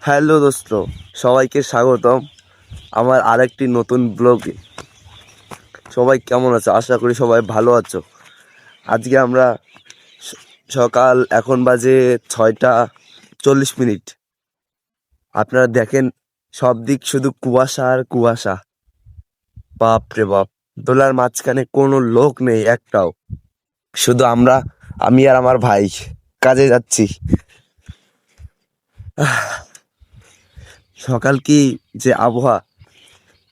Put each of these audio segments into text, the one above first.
Hello দোস্ত, সবাইকে স্বাগতম আমার আরেকটি নতুন ব্লগে। সবাই কেমন আছো? আশা করি সবাই ভালো আছো। আজকে আমরা সকাল এখন বাজে 6টা 40 মিনিট। আপনারা দেখেন সব দিক শুধু কুয়াশা আর কুয়াশা। বাপ রে বাপ, দোলার মাঝখানে কোনো লোক নেই একটাও, শুধু আমি আর আমার ভাই কাজে যাচ্ছি। সকাল কি যে আবহাওয়া,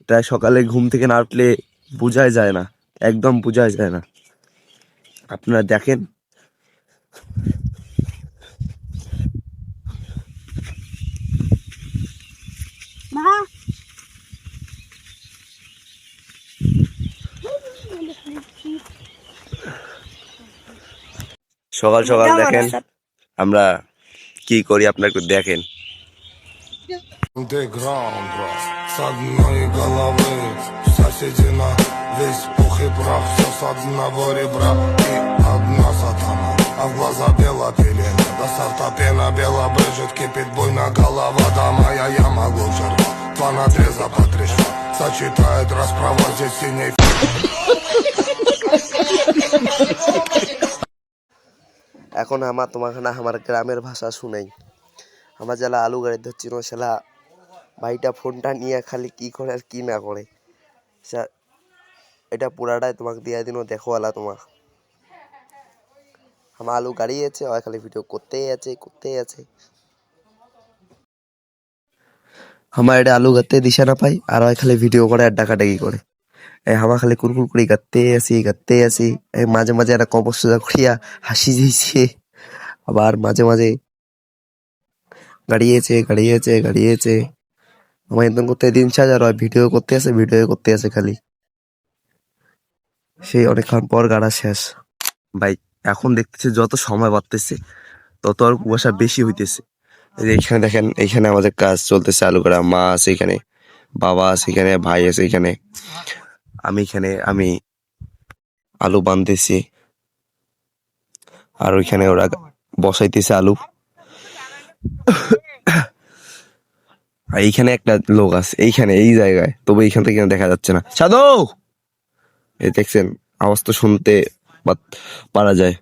তাই সকালে ঘুম থেকে না উঠলে বোঝাই যায় না, একদম বোঝাই যায় না। আপনারা দেখেন সকাল সকাল দেখেন আমরা কি করি, আপনারা একটু দেখেন। Underground, bro. С одной головы соседи на весь пух и прах. Все с одного ребра и одна сатана. А в глаза бела пелена. До савтопена бело брызжет, кипит буйно голова. Да моя я могу взорвать. Два надреза по 3 шва. Сочетает расправа здесь синей. এখন তোমাকে না আমার গ্রামের ভাষা শুনাই। আমার যারা আলু গাড়ি ধরছিল সেলা ভাইটা ফোনটা নিয়ে খালি কি করে আর কি না করে, এটা পুরাটাই তোমাকে দিয়ে দিন, দেখো আলা তোমার। আমার আলু গাড়িয়েছে, ওই খালি ভিডিও করতেই আছে। আমার এটা আলু গাতে দিশা না পাই, আর ওই খালি ভিডিও করে আর ডাকাডাকি করে। আমার খালি কুরকুর করে গাতে আছি। মাঝে মাঝে একটা কবর সোজা করিয়া হাসি দিয়েছে, আবার মাঝে মাঝে গাড়িয়েছে। আমার একদম করতে দিন সাজার হয়, ভিডিও করতে আছে খালি। সেই অনেকক্ষণ পর গাড়া শেষ। ভাই এখন দেখতেছি যত সময় বাড়তেছে তত আর কুয়াশা বেশি হইতেছে। এইখানে দেখেন, এইখানে আমাদের কাজ চলতেছে, আলু করা। মা আছে এখানে, বাবা আছে এখানে, ভাই আছে এখানে, আমি আলু বানতেছি, আর ওইখানে ওরা বসাইতেছে আলু। আর এইখানে একটা লোক আছে এইখানে, এই জায়গায়, তবে এইখান থেকে দেখা যাচ্ছে না। সাধু, এই দেখছেন, আওয়াজ তো শুনতে পারা যায়।